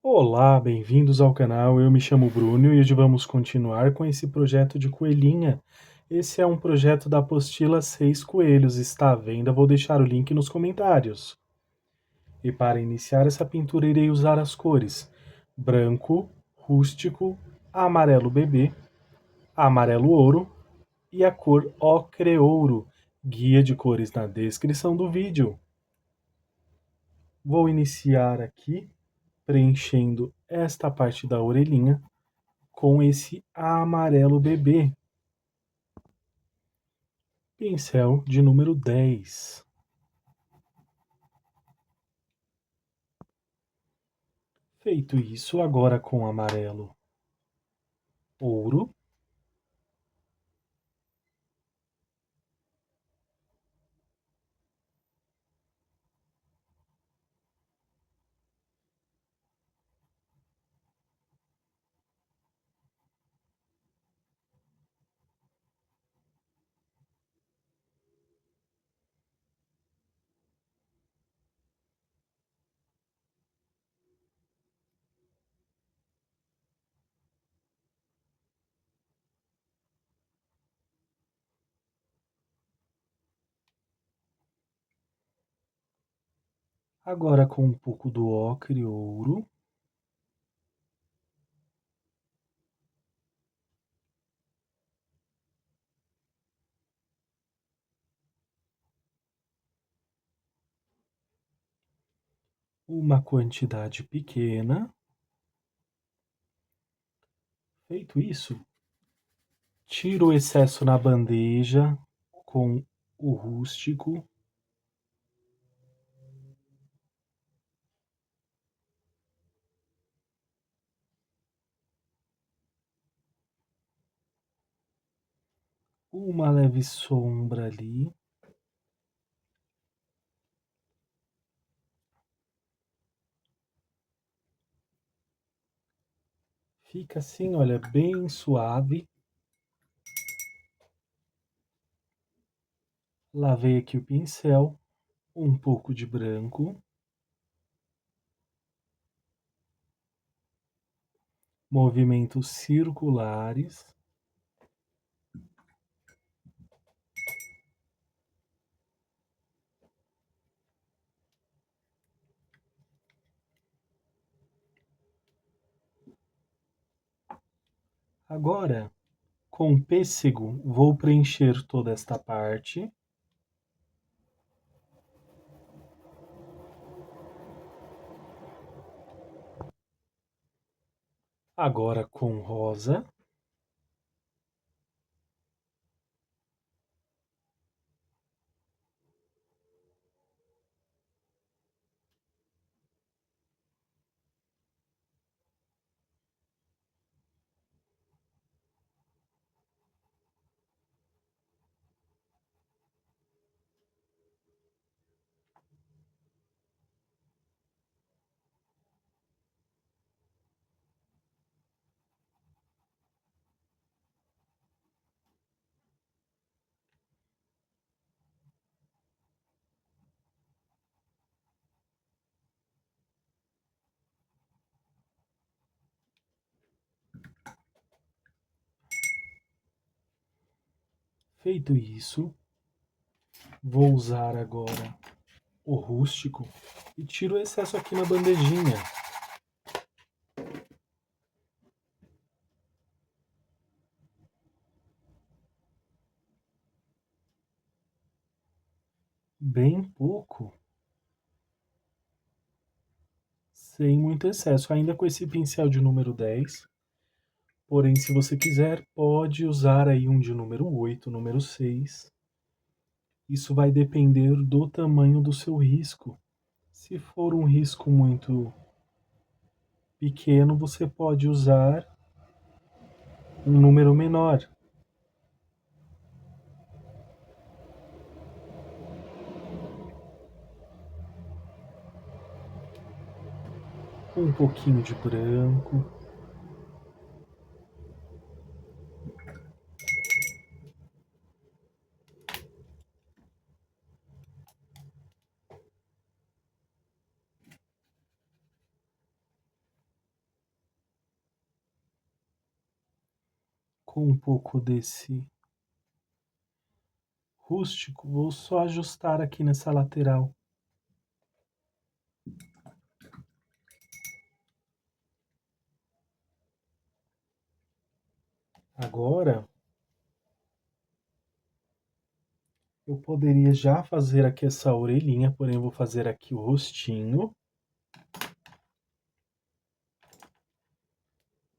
Olá, bem-vindos ao canal. Eu me chamo Bruno e hoje vamos continuar com esse projeto de coelhinha. Esse é um projeto da apostila 6 Coelhos, está à venda, vou deixar o link nos comentários. E para iniciar essa pintura irei usar as cores branco, rústico, amarelo bebê, amarelo ouro e a cor ocre ouro. Guia de cores na descrição do vídeo. Vou iniciar aqui preenchendo esta parte da orelhinha com esse amarelo bebê. Pincel de número 10. Feito isso, agora com amarelo ouro, agora com um pouco do ocre ouro, uma quantidade pequena. Feito isso, tiro o excesso na bandeja com o rústico. Uma leve sombra ali. Fica assim, olha, bem suave. Lavei aqui o pincel, um pouco de branco. Movimentos circulares. Agora, com pêssego, vou preencher toda esta parte. Agora com rosa. Feito isso, vou usar agora o rústico e tiro o excesso aqui na bandejinha. Bem pouco, sem muito excesso, ainda com esse pincel de número 10. Porém, se você quiser, pode usar aí um de número 8, número 6. Isso vai depender do tamanho do seu risco. Se for um risco muito pequeno, você pode usar um número menor. Um pouquinho de branco. com um pouco desse rústico, vou só ajustar aqui nessa lateral. Agora, eu poderia já fazer aqui essa orelhinha, porém eu vou fazer aqui o rostinho.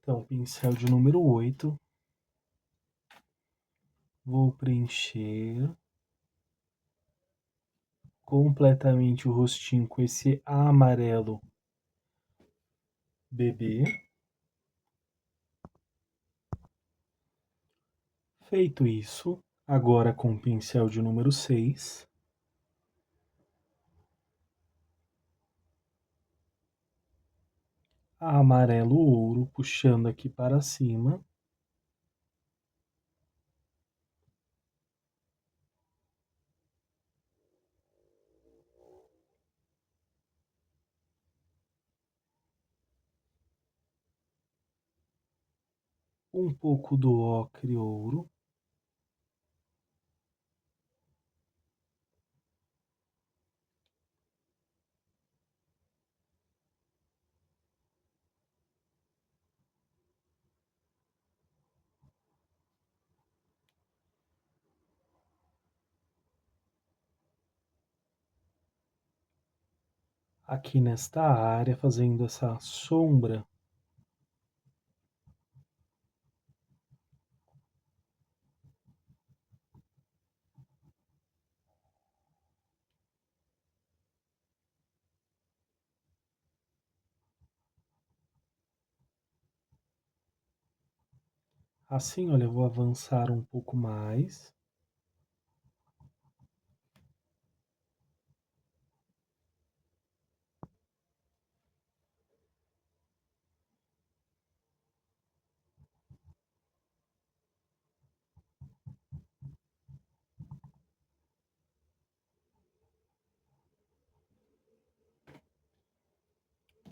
Então, pincel de número 8. Vou preencher completamente o rostinho com esse amarelo bebê. Feito isso, agora com o pincel de número 6, amarelo ouro, puxando aqui para cima. Um pouco do ocre ouro. Aqui nesta área, fazendo essa sombra. Assim, olha, eu vou avançar um pouco mais.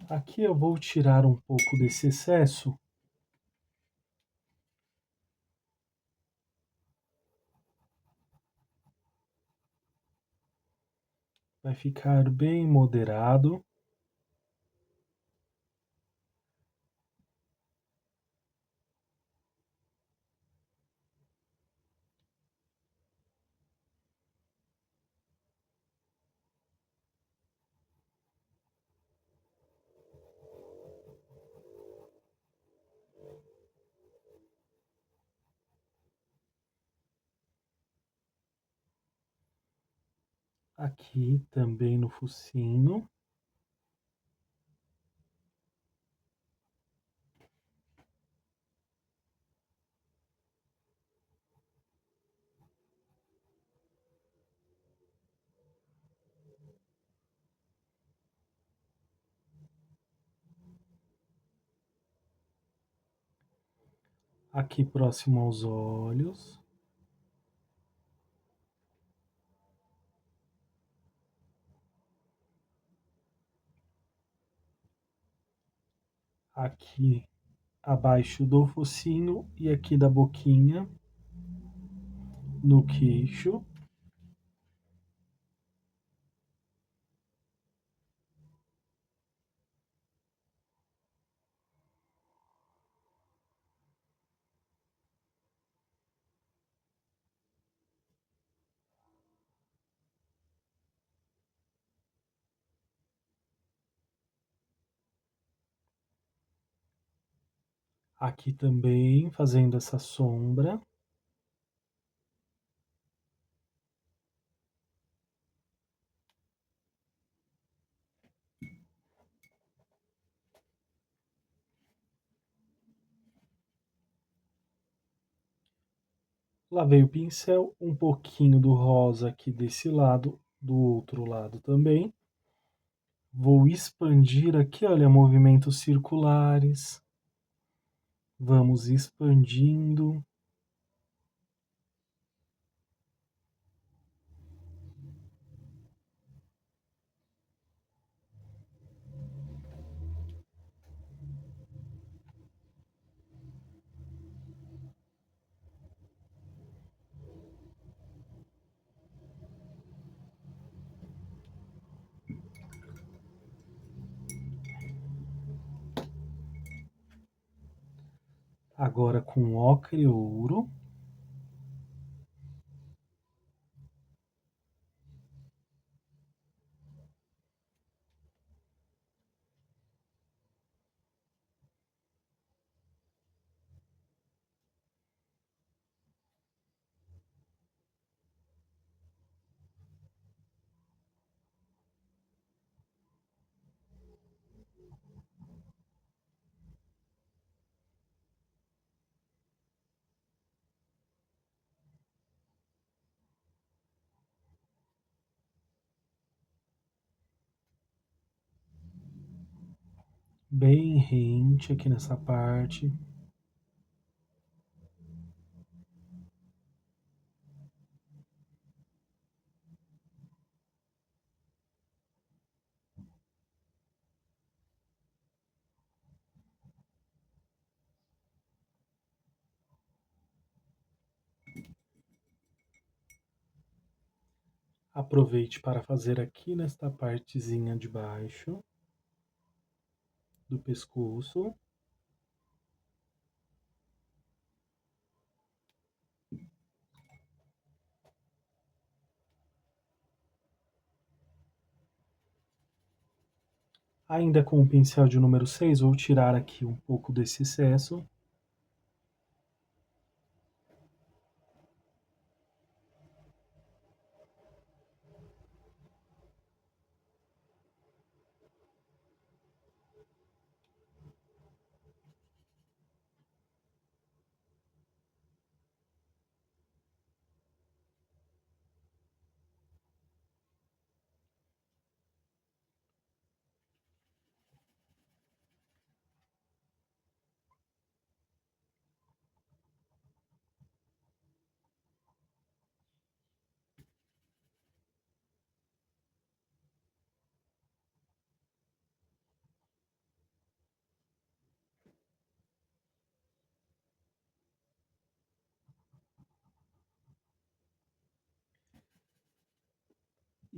Aqui eu vou tirar um pouco desse excesso. Vai ficar bem moderado. Aqui também no focinho. Aqui próximo aos olhos. Aqui abaixo do focinho e aqui da boquinha, no queixo. Aqui também fazendo essa sombra. Lavei o pincel, um pouquinho do rosa aqui desse lado, do outro lado também. Vou expandir aqui, olha, movimentos circulares. Vamos expandindo. Agora com ocre e ouro. Bem rente aqui nessa parte. Aproveite para fazer aqui nesta partezinha de baixo do pescoço. Ainda com o pincel de número 6, vou tirar aqui um pouco desse excesso.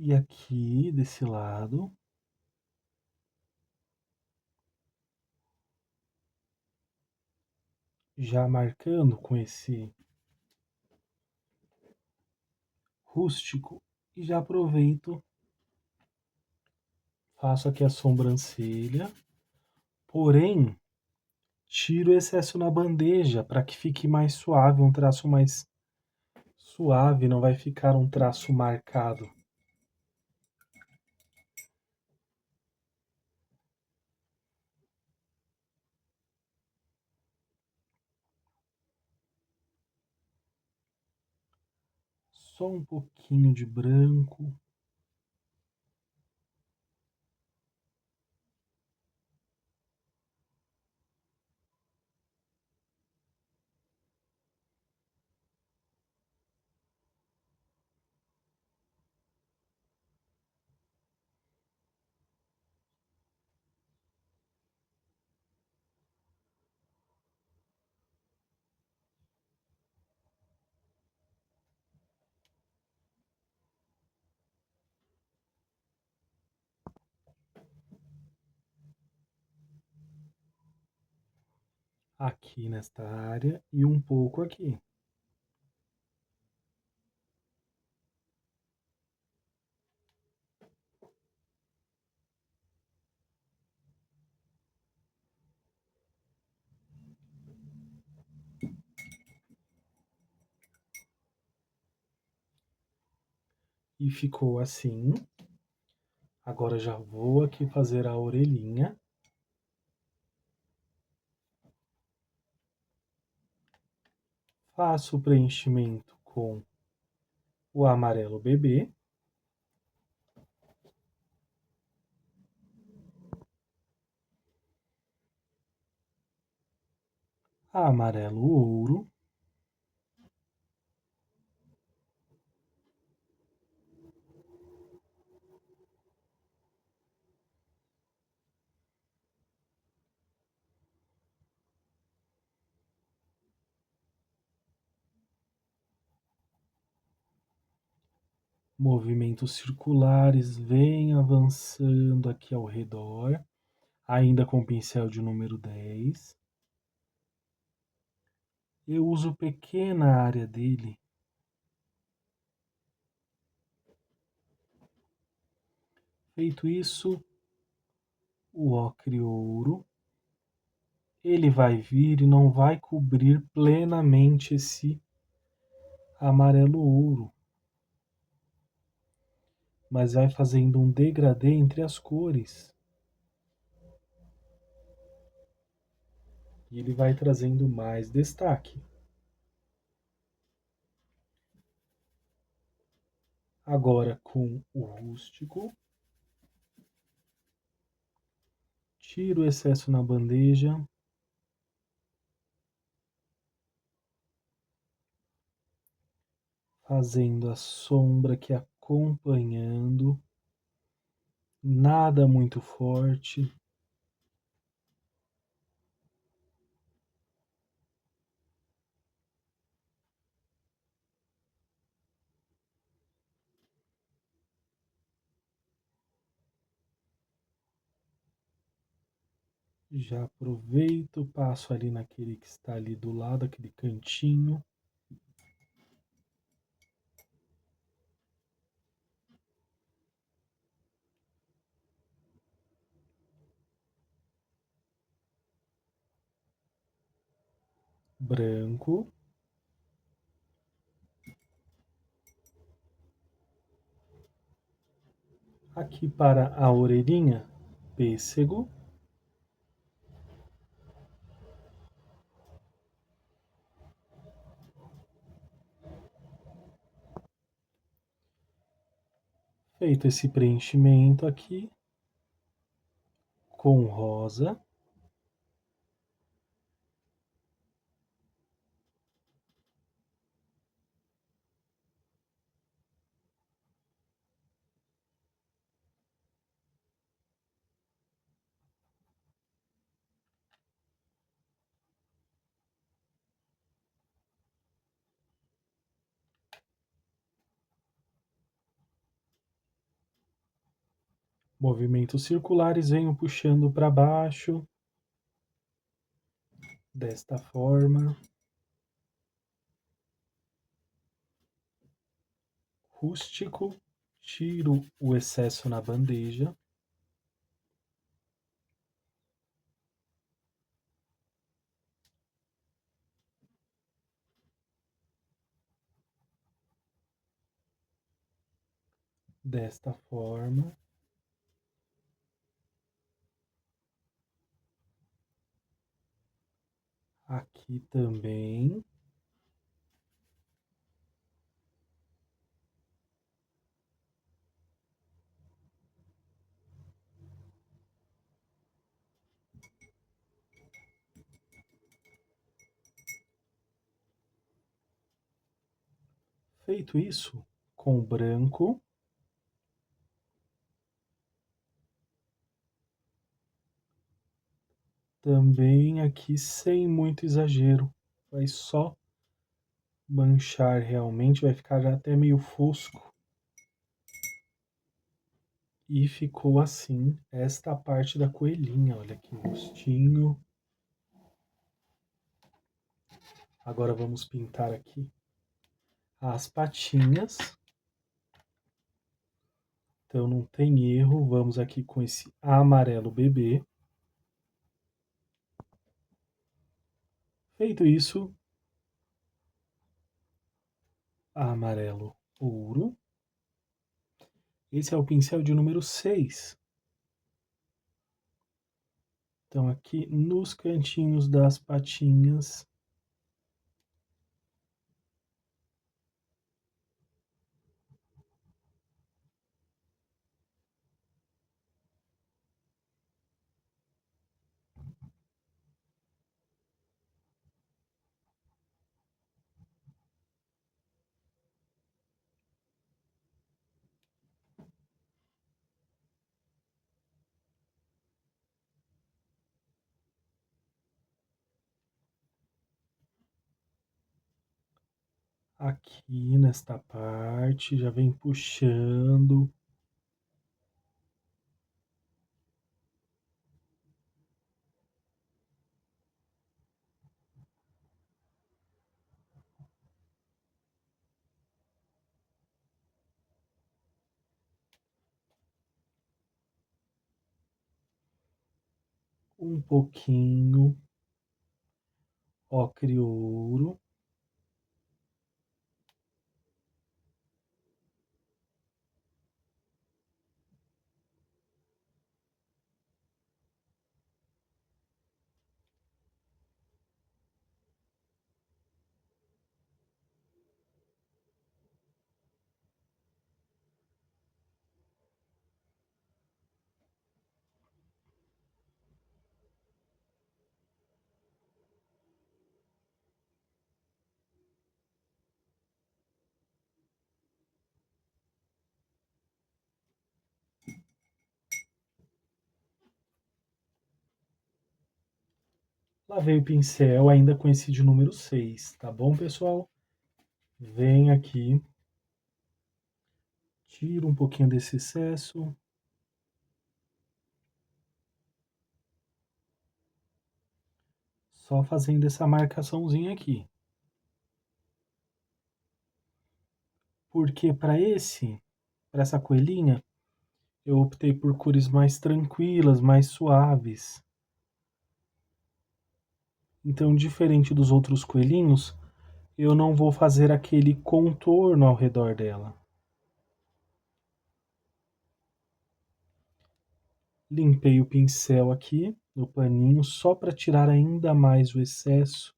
E aqui desse lado. Já marcando com esse rústico e já aproveito, faço aqui a sobrancelha, porém tiro o excesso na bandeja para que fique mais suave, um traço mais suave, não vai ficar um traço marcado. Só um pouquinho de branco. Aqui nesta área e um pouco aqui. E ficou assim. Agora já vou aqui fazer a orelhinha. Faço o preenchimento com o amarelo bebê. Amarelo ouro. Movimentos circulares, vem avançando aqui ao redor, ainda com o pincel de número 10. Eu uso pequena área dele. Feito isso, o ocre ouro, ele vai vir e não vai cobrir plenamente esse amarelo ouro, mas vai fazendo um degradê entre as cores. E ele vai trazendo mais destaque. Agora com o rústico, tiro o excesso na bandeja. Fazendo a sombra aqui acompanhando, nada muito forte. Já aproveito, passo ali naquele que está ali do lado, aquele cantinho. Branco. Aqui para a orelhinha, pêssego. Feito esse preenchimento aqui, com rosa. Movimentos circulares, venho puxando para baixo, desta forma. Rústico, tiro o excesso na bandeja. Desta forma. Aqui também. Feito isso, com o branco, também aqui sem muito exagero. Vai só manchar realmente, vai ficar já até meio fosco. E ficou assim esta parte da coelhinha. Olha aqui o rostinho. Agora vamos pintar aqui as patinhas. Então não tem erro. Vamos aqui com esse amarelo bebê. Feito isso, amarelo ouro. Esse é o pincel de número 6. Então aqui nos cantinhos das patinhas. Aqui nesta parte, já vem puxando. um pouquinho ocre ouro, lavei o pincel ainda com esse de número 6, tá bom, pessoal? Vem aqui, tira um pouquinho desse excesso. Só fazendo essa marcaçãozinha aqui. Porque para essa coelhinha, eu optei por cores mais tranquilas, mais suaves. Então, diferente dos outros coelhinhos, eu não vou fazer aquele contorno ao redor dela. Limpei o pincel aqui, no paninho, só para tirar ainda mais o excesso.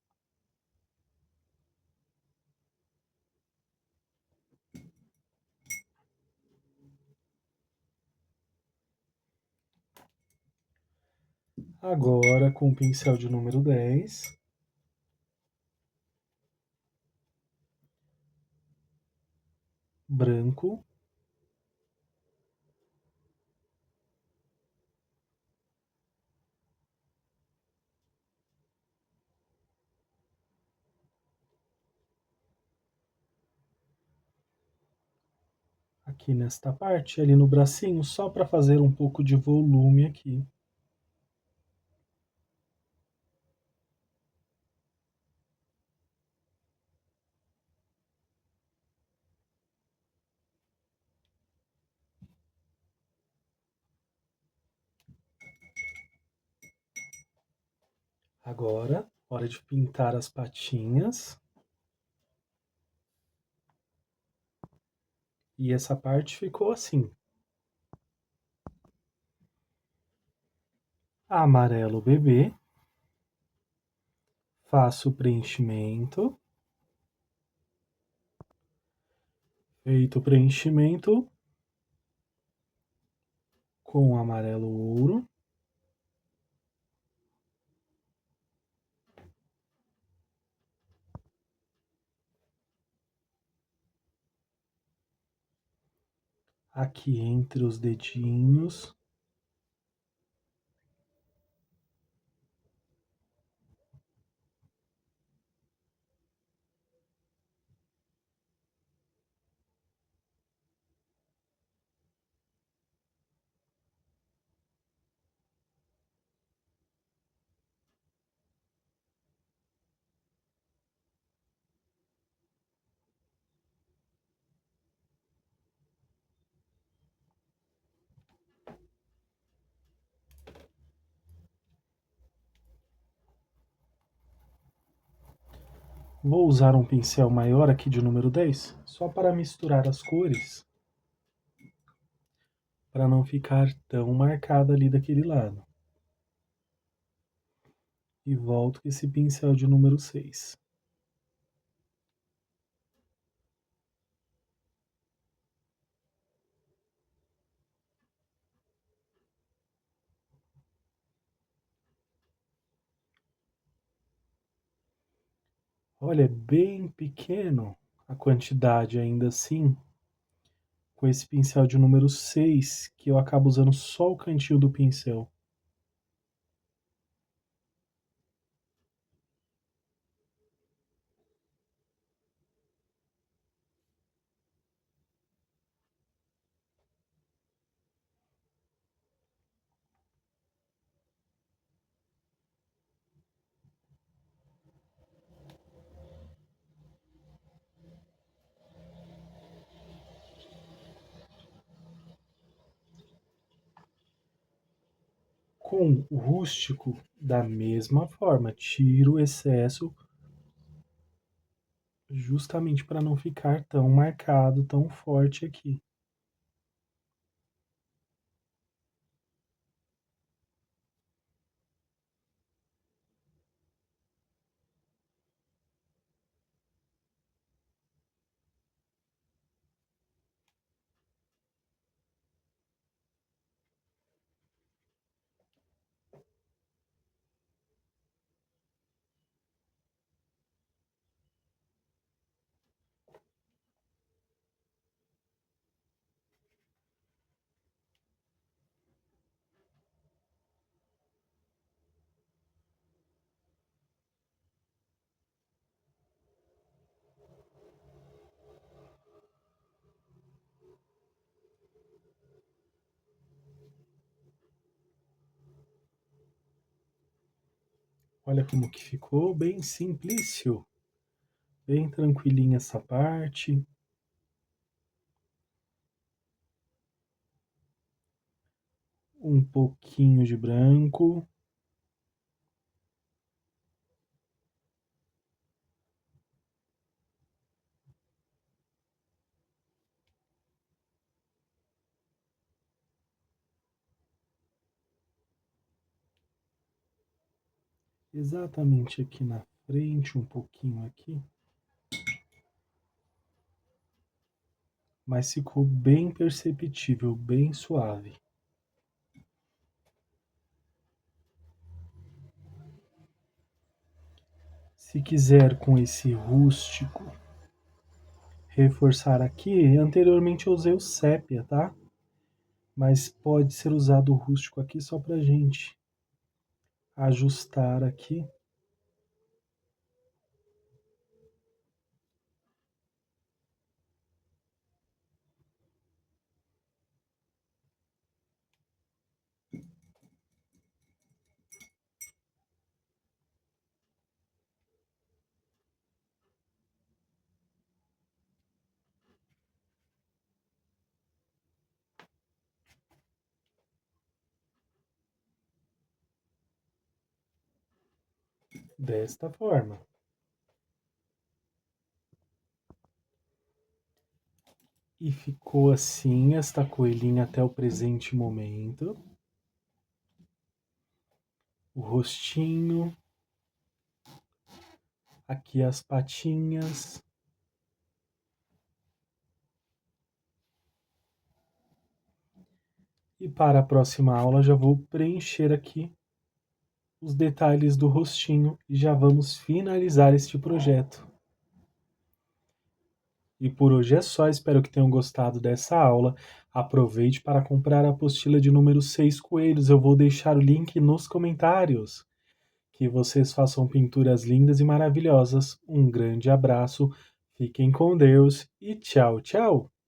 Agora, com o pincel de número 10, branco, aqui nesta parte, ali no bracinho, só para fazer um pouco de volume aqui. Agora, hora de pintar as patinhas. E essa parte ficou assim. Amarelo bebê. Faço o preenchimento. Feito o preenchimento com amarelo ouro. Aqui entre os dedinhos. Vou usar um pincel maior aqui de número 10, só para misturar as cores, para não ficar tão marcada ali daquele lado. E volto com esse pincel de número 6. Olha, é bem pequeno a quantidade ainda assim, com esse pincel de número 6, que eu acabo usando só o cantinho do pincel. Com o rústico, da mesma forma, tiro o excesso justamente para não ficar tão marcado, tão forte aqui. Olha como que ficou, bem simplício, bem tranquilinha essa parte. Um pouquinho de branco. Exatamente aqui na frente, um pouquinho aqui. Mas ficou bem perceptível, bem suave. Se quiser com esse rústico reforçar aqui, anteriormente eu usei o sépia, tá? Mas pode ser usado o rústico aqui só pra gente ajustar aqui. Desta forma. E ficou assim esta coelhinha até o presente momento. O rostinho, aqui as patinhas. E para a próxima aula já vou preencher aqui os detalhes do rostinho e já vamos finalizar este projeto. E por hoje é só, espero que tenham gostado dessa aula. Aproveite para comprar a apostila de número 6 coelhos, eu vou deixar o link nos comentários. Que vocês façam pinturas lindas e maravilhosas. Um grande abraço, fiquem com Deus e tchau, tchau!